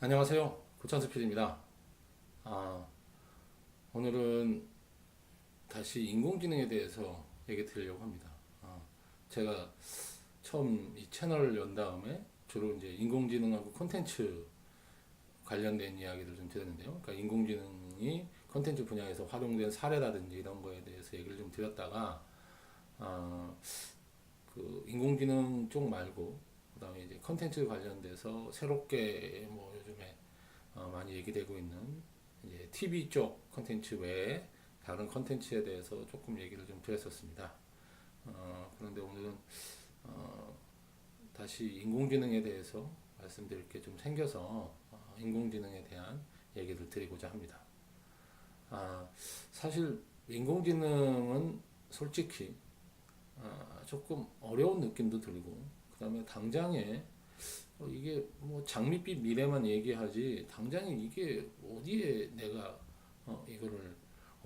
안녕하세요. 고찬수 PD입니다. 아, 오늘은 다시 인공지능에 대해서 얘기 드리려고 합니다. 제가 처음 이 채널을 연 다음에 주로 이제 인공지능하고 콘텐츠 관련된 이야기를 좀 드렸는데요. 그러니까 인공지능이 콘텐츠 분야에서 활용된 사례라든지 이런 거에 대해서 얘기를 좀 드렸다가, 아, 그 인공지능 쪽 말고, 그다음에 이제 콘텐츠 관련돼서 새롭게 뭐 요즘에 많이 얘기되고 있는 이제 TV 쪽 컨텐츠 외에 다른 컨텐츠에 대해서 조금 얘기를 좀 드렸었습니다. 그런데 오늘은 어, 다시 인공지능에 대해서 말씀드릴 게 좀 생겨서 인공지능에 대한 얘기를 드리고자 합니다. 사실 인공지능은 솔직히 조금 어려운 느낌도 들고, 그 다음에 당장에 이게 뭐 장밋빛 미래만 얘기하지 당장에 이게 어디에 내가 이거를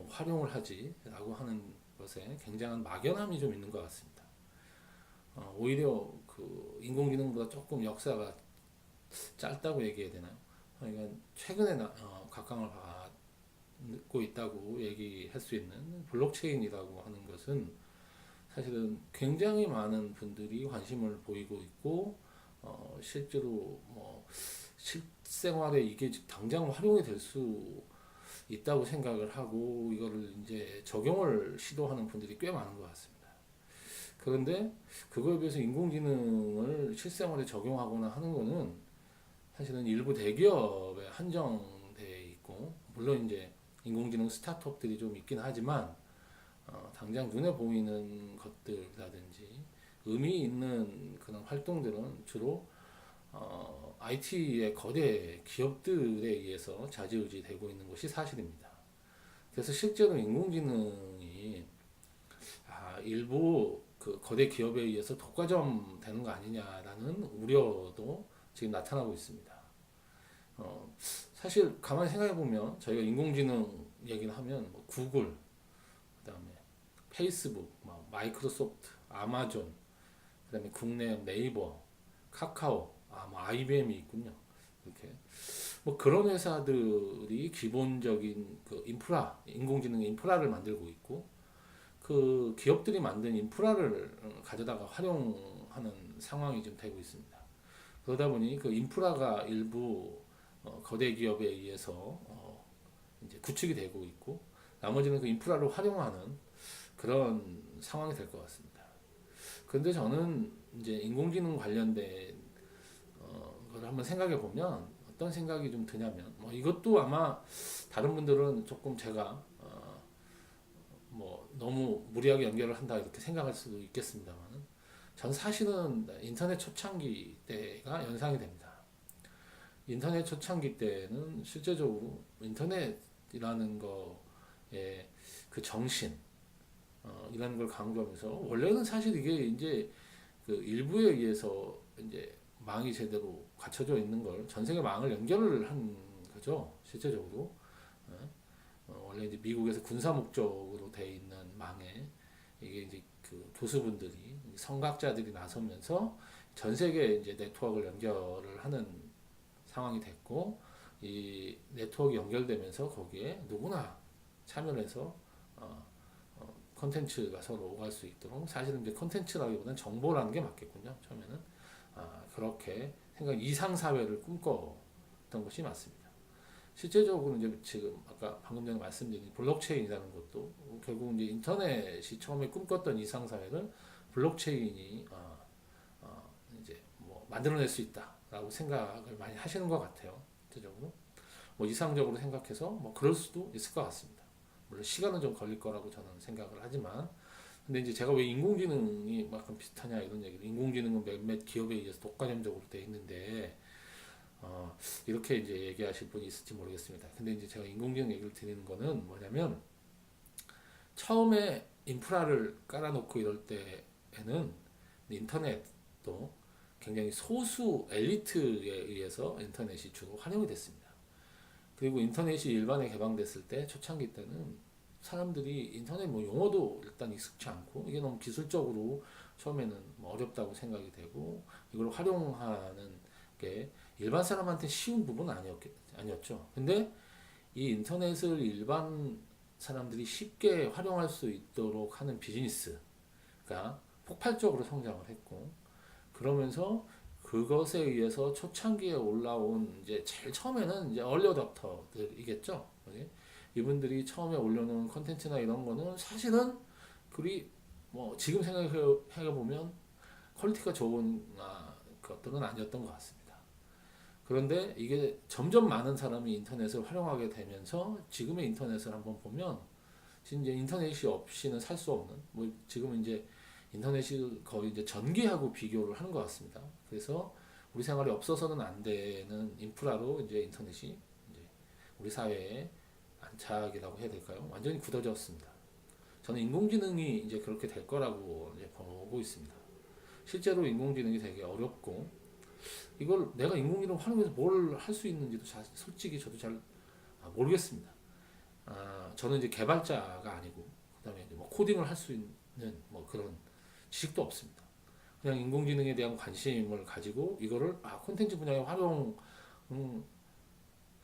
활용을 하지라고 하는 것에 굉장한 막연함이 좀 있는 것 같습니다. 오히려 그 인공지능보다 조금 역사가 짧다고 얘기해야 되나요? 그러니까 최근에 각광을 받고 있다고 얘기할 수 있는 블록체인이라고 하는 것은 사실은 굉장히 많은 분들이 관심을 보이고 있고, 실제로 뭐 실생활에 이게 당장 활용이 될 수 있다고 생각을 하고 이거를 이제 적용을 시도하는 분들이 꽤 많은 것 같습니다. 그런데 그거에 비해서 인공지능을 실생활에 적용하거나 하는 거는 사실은 일부 대기업에 한정돼 있고, 물론 이제 인공지능 스타트업들이 좀 있긴 하지만 당장 눈에 보이는 것들이라든지 의미 있는 그런 활동들은 주로 IT의 거대 기업들에 의해서 좌지우지 되고 있는 것이 사실입니다. 그래서 실제로 인공지능이 일부 그 거대 기업에 의해서 독과점 되는 거 아니냐라는 우려도 지금 나타나고 있습니다. 사실 가만히 생각해 보면 저희가 인공지능 얘기를 하면 뭐 구글, 그다음에 페이스북, 뭐 마이크로소프트, 아마존, 그다음에 국내 네이버, 카카오, 뭐 IBM이 있군요. 이렇게 뭐 그런 회사들이 기본적인 그 인프라, 인공지능 인프라를 만들고 있고, 그 기업들이 만든 인프라를 가져다가 활용하는 상황이 좀 되고 있습니다. 그러다 보니 그 인프라가 일부 거대 기업에 의해서 이제 구축이 되고 있고, 나머지는 그 인프라를 활용하는 그런 상황이 될 것 같습니다. 그런데 저는 이제 인공지능 관련된 걸 한번 생각해 보면 어떤 생각이 좀 드냐면, 뭐 이것도 아마 다른 분들은 조금 제가 뭐 너무 무리하게 연결을 한다 이렇게 생각할 수도 있겠습니다만, 전 사실은 인터넷 초창기 때가 연상이 됩니다. 인터넷 초창기 때는 실제적으로 인터넷이라는 거에 그 정신 이라는 걸 강조하면서, 원래는 사실 이게 이제 그 일부에 의해서 이제 망이 제대로 갖춰져 있는 걸 전 세계 망을 연결을 한 거죠. 실제적으로 원래 이제 미국에서 군사 목적으로 돼 있는 망에 이게 이제 그 교수분들이 선각자들이 나서면서 전 세계 이제 네트워크를 연결을 하는 상황이 됐고, 이 네트워크 연결되면서 거기에 누구나 참여를 해서 컨텐츠가 서로 오갈 수 있도록, 사실은 이제 컨텐츠라기보다는 정보라는 게 맞겠군요. 처음에는 그렇게 생각 이상 사회를 꿈꿨던 것이 맞습니다. 실제적으로 이제 지금 아까 방금 전에 말씀드린 블록체인이라는 것도 결국 이제 인터넷이 처음에 꿈꿨던 이상 사회를 블록체인이 이제 뭐 만들어낼 수 있다라고 생각을 많이 하시는 것 같아요. 실제적으로 뭐 이상적으로 생각해서 뭐 그럴 수도 있을 것 같습니다. 물론 시간은 좀 걸릴 거라고 저는 생각을 하지만, 근데 이제 제가 왜 인공지능이 약간 비슷하냐 이런 얘기를, 인공지능은 몇몇 기업에 의해서 독과점적으로 돼 있는데 이렇게 이제 얘기하실 분이 있을지 모르겠습니다. 근데 이제 제가 인공지능 얘기를 드리는 거는 뭐냐면, 처음에 인프라를 깔아놓고 이럴 때에는 인터넷도 굉장히 소수 엘리트에 의해서 인터넷이 주로 활용이 됐습니다. 그리고 인터넷이 일반에 개방됐을 때 초창기 때는 사람들이 인터넷 뭐 용어도 일단 익숙치 않고, 이게 너무 기술적으로 처음에는 뭐 어렵다고 생각이 되고, 이걸 활용하는 게 일반 사람한테 쉬운 부분은 아니었죠. 근데 이 인터넷을 일반 사람들이 쉽게 활용할 수 있도록 하는 비즈니스가 폭발적으로 성장을 했고, 그러면서 그것에 의해서 초창기에 올라온 이제 제일 처음에는 이제 얼리 어답터들이겠죠. 이분들이 처음에 올려놓은 컨텐츠나 이런 거는 사실은 그리 뭐 지금 생각해 보면 퀄리티가 좋은 것들은 아니었던 것 같습니다. 그런데 이게 점점 많은 사람이 인터넷을 활용하게 되면서 지금의 인터넷을 한번 보면 이제 인터넷이 없이는 살 수 없는, 뭐 지금은 이제 인터넷이 거의 이제 전기하고 비교를 하는 것 같습니다. 그래서 우리 생활에 없어서는 안 되는 인프라로 이제 인터넷이 이제 우리 사회에 안착이라고 해야 될까요? 완전히 굳어졌습니다. 저는 인공지능이 이제 그렇게 될 거라고 이제 보고 있습니다. 실제로 인공지능이 되게 어렵고, 이걸 내가 인공지능 활용해서 뭘 할 수 있는지도 솔직히 저도 잘 모르겠습니다. 저는 이제 개발자가 아니고, 그다음에 이제 뭐 코딩을 할 수 있는 뭐 그런 지식도 없습니다. 그냥 인공지능에 대한 관심을 가지고 이거를 콘텐츠 분야에 활용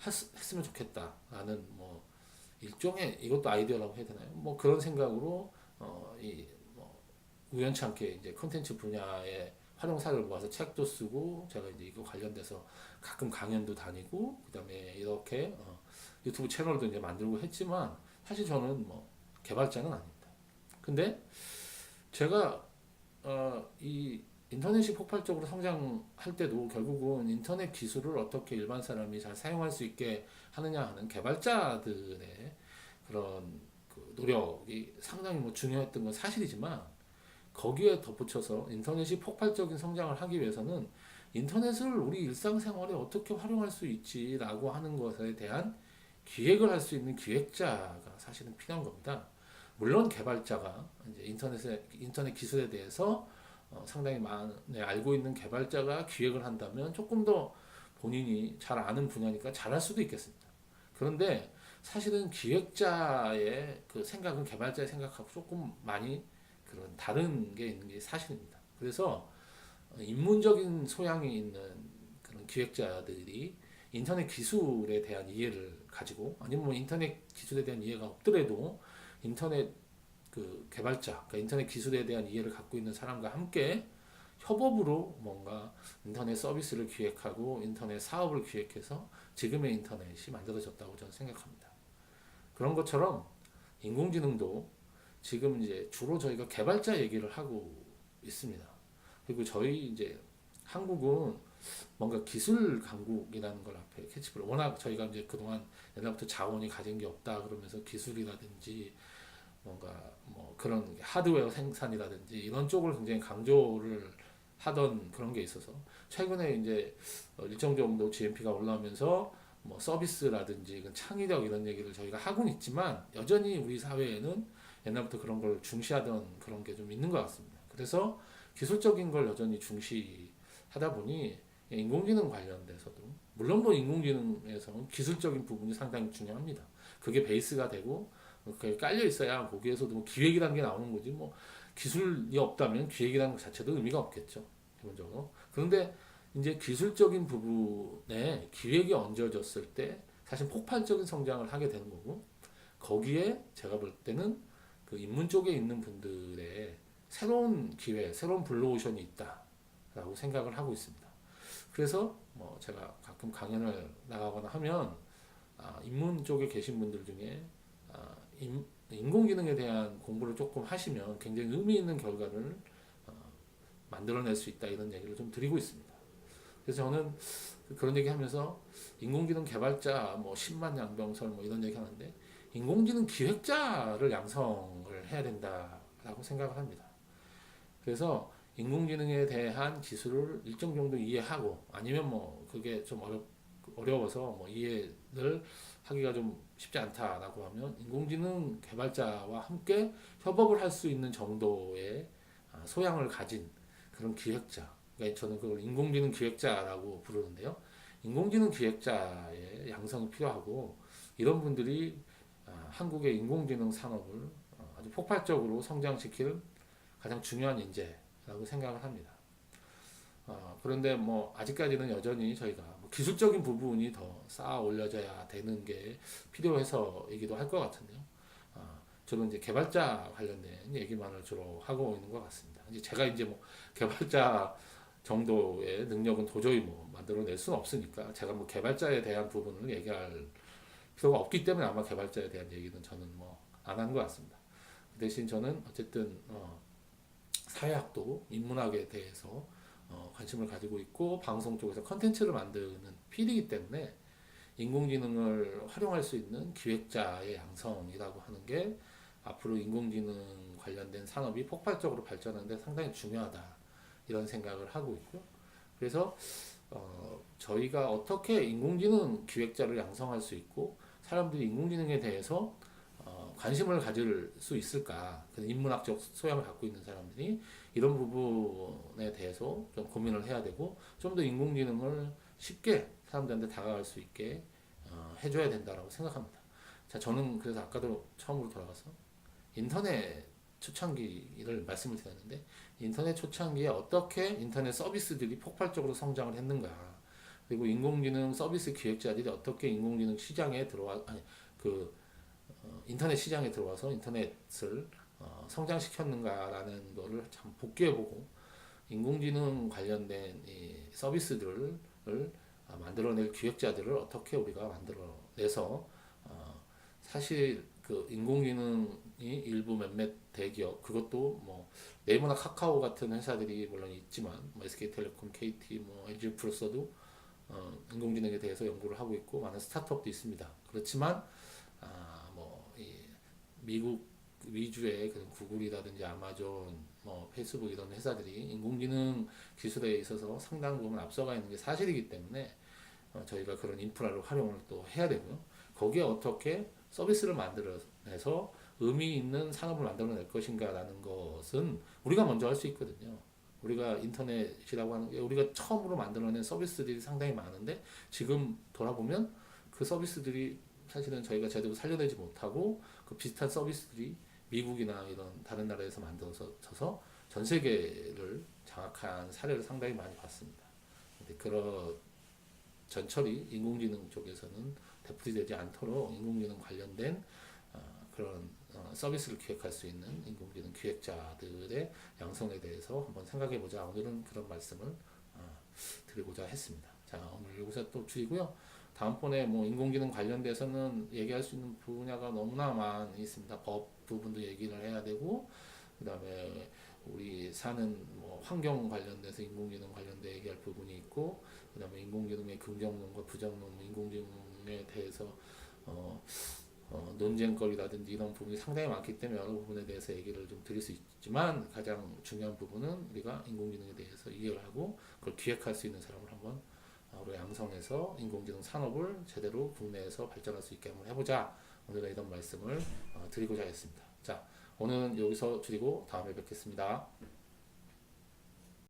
했으면 좋겠다라는 뭐 일종의 이것도 아이디어라고 해야 되나요? 뭐 그런 생각으로 이뭐 우연찮게 이제 콘텐츠 분야의 활용사를 모아서 책도 쓰고, 제가 이제 이거 관련돼서 가끔 강연도 다니고, 그다음에 이렇게 유튜브 채널도 이제 만들고 했지만, 사실 저는 뭐 개발자는 아닙니다. 근데 제가 이 인터넷이 폭발적으로 성장할 때도 결국은 인터넷 기술을 어떻게 일반 사람이 잘 사용할 수 있게 하느냐 하는 개발자들의 그런 그 노력이 상당히 뭐 중요했던 건 사실이지만, 거기에 덧붙여서 인터넷이 폭발적인 성장을 하기 위해서는 인터넷을 우리 일상생활에 어떻게 활용할 수 있지라고 하는 것에 대한 기획을 할 수 있는 기획자가 사실은 필요한 겁니다. 물론 개발자가 이제 인터넷 기술에 대해서 상당히 많이 알고 있는 개발자가 기획을 한다면 조금 더 본인이 잘 아는 분야니까 잘할 수도 있겠습니다. 그런데 사실은 기획자의 그 생각은 개발자의 생각하고 조금 많이 그런 다른 게 있는 게 사실입니다. 그래서 인문적인 소양이 있는 그런 기획자들이 인터넷 기술에 대한 이해를 가지고, 아니면 뭐 인터넷 기술에 대한 이해가 없더라도 인터넷 그 개발자, 그러니까 인터넷 기술에 대한 이해를 갖고 있는 사람과 함께 협업으로 뭔가 인터넷 서비스를 기획하고 인터넷 사업을 기획해서 지금의 인터넷이 만들어졌다고 저는 생각합니다. 그런 것처럼 인공지능도 지금 이제 주로 저희가 개발자 얘기를 하고 있습니다. 그리고 저희 이제 한국은 뭔가 기술 강국이라는 걸 앞에 캐치를, 워낙 저희가 이제 그동안 옛날부터 자원이 가진 게 없다 그러면서 기술이라든지 뭔가 뭐 그런 하드웨어 생산이라든지 이런 쪽을 굉장히 강조를 하던 그런 게 있어서, 최근에 이제 일정 정도 GNP가 올라오면서 뭐 서비스라든지 창의력 이런 얘기를 저희가 하고는 있지만, 여전히 우리 사회에는 옛날부터 그런 걸 중시하던 그런 게 좀 있는 것 같습니다. 그래서 기술적인 걸 여전히 중시하다 보니 인공지능 관련돼서도, 물론 뭐 인공지능에서는 기술적인 부분이 상당히 중요합니다. 그게 베이스가 되고 그게 깔려 있어야 거기에서도 뭐 기획이라는 게 나오는 거지, 뭐 기술이 없다면 기획이라는 것 자체도 의미가 없겠죠, 기본적으로. 그런데 이제 기술적인 부분에 기획이 얹어졌을 때 사실 폭발적인 성장을 하게 되는 거고, 거기에 제가 볼 때는 그 인문 쪽에 있는 분들의 새로운 기회, 새로운 블루오션이 있다라고 생각을 하고 있습니다. 그래서 뭐 제가 가끔 강연을 나가거나 하면 인문 쪽에 계신 분들 중에 인공지능에 대한 공부를 조금 하시면 굉장히 의미 있는 결과를 만들어낼 수 있다, 이런 얘기를 좀 드리고 있습니다. 그래서 저는 그런 얘기 하면서 인공지능 개발자 뭐 10만 양병설 뭐 이런 얘기 하는데, 인공지능 기획자를 양성을 해야 된다라고 생각을 합니다. 그래서 인공지능에 대한 기술을 일정 정도 이해하고, 아니면 뭐 그게 좀 어려워서 뭐 이해를 하기가 좀 쉽지 않다라고 하면 인공지능 개발자와 함께 협업을 할 수 있는 정도의 소양을 가진 그런 기획자, 그러니까 저는 그걸 인공지능 기획자라고 부르는데요. 인공지능 기획자의 양성이 필요하고, 이런 분들이 한국의 인공지능 산업을 아주 폭발적으로 성장시킬 가장 중요한 인재라고 생각을 합니다. 그런데 뭐 아직까지는 여전히 저희가 뭐 기술적인 부분이 더 쌓아 올려져야 되는 게 필요해서이기도 할 것 같은데요. 주로 이제 개발자 관련된 얘기만을 주로 하고 있는 것 같습니다. 이제 제가 이제 뭐 개발자 정도의 능력은 도저히 뭐 만들어낼 수는 없으니까 제가 뭐 개발자에 대한 부분을 얘기할 필요가 없기 때문에 아마 개발자에 대한 얘기는 저는 뭐 안 하는 것 같습니다. 그 대신 저는 어쨌든 사회학도 인문학에 대해서 관심을 가지고 있고 방송 쪽에서 컨텐츠를 만드는 PD이기 때문에 인공지능을 활용할 수 있는 기획자의 양성이라고 하는 게 앞으로 인공지능 관련된 산업이 폭발적으로 발전하는데 상당히 중요하다 이런 생각을 하고 있고요. 그래서 저희가 어떻게 인공지능 기획자를 양성할 수 있고 사람들이 인공지능에 대해서 관심을 가질 수 있을까? 인문학적 소양을 갖고 있는 사람들이 이런 부분에 대해서 좀 고민을 해야 되고 좀 더 인공지능을 쉽게 사람들한테 다가갈 수 있게 해줘야 된다라고 생각합니다. 자, 저는 그래서 아까도 처음으로 돌아가서 인터넷 초창기를 말씀을 드렸는데 인터넷 초창기에 어떻게 인터넷 서비스들이 폭발적으로 성장을 했는가 그리고 인공지능 서비스 기획자들이 어떻게 인공지능 시장에 들어와 아니 그 인터넷 시장에 들어와서 인터넷을 성장시켰는가라는 거를 참 복귀해보고 인공지능 관련된 이 서비스들을 만들어낼 기획자들을 어떻게 우리가 만들어내서 사실 그 인공지능이 일부 몇몇 대기업 그것도 뭐 네이버나 카카오 같은 회사들이 물론 있지만 뭐 SK텔레콤, KT, 뭐 LG플러스도 인공지능에 대해서 연구를 하고 있고 많은 스타트업도 있습니다. 그렇지만 뭐이 미국 위주의 그런 구글이라든지 아마존, 뭐 페이스북 이런 회사들이 인공지능 기술에 있어서 상당 부분 앞서가 있는 게 사실이기 때문에 저희가 그런 인프라를 활용을 또 해야 되고요. 거기에 어떻게 서비스를 만들어내서 의미 있는 산업을 만들어낼 것인가라는 것은 우리가 먼저 할 수 있거든요. 우리가 인터넷이라고 하는 게 우리가 처음으로 만들어낸 서비스들이 상당히 많은데 지금 돌아보면 그 서비스들이 사실은 저희가 제대로 살려내지 못하고 그 비슷한 서비스들이 미국이나 이런 다른 나라에서 만들어져서 전 세계를 장악한 사례를 상당히 많이 봤습니다. 근데 그런 전철이 인공지능 쪽에서는 되풀이되지 않도록 인공지능 관련된 그런 서비스를 기획할 수 있는 인공지능 기획자들의 양성에 대해서 한번 생각해 보자. 오늘은 그런 말씀을 드리고자 했습니다. 자, 오늘 여기서 또 줄이고요. 다음번에 뭐 인공지능 관련돼서는 얘기할 수 있는 분야가 너무나 많이 있습니다. 법 부분도 얘기를 해야 되고, 그 다음에 우리 사는 뭐 환경 관련돼서 인공지능 관련돼 얘기할 부분이 있고, 그 다음에 인공지능의 긍정론과 부정론, 인공지능에 대해서 논쟁거리라든지 이런 부분이 상당히 많기 때문에 여러 부분에 대해서 얘기를 좀 드릴 수 있지만 가장 중요한 부분은 우리가 인공지능에 대해서 이해를 하고 그걸 기획할 수 있는 사람을 한번 우리 양성해서 인공지능 산업을 제대로 국내에서 발전할 수 있게 한번 해보자. 오늘은 이런 말씀을 드리고자 했습니다. 자, 오늘은 여기서 줄이고 다음에 뵙겠습니다.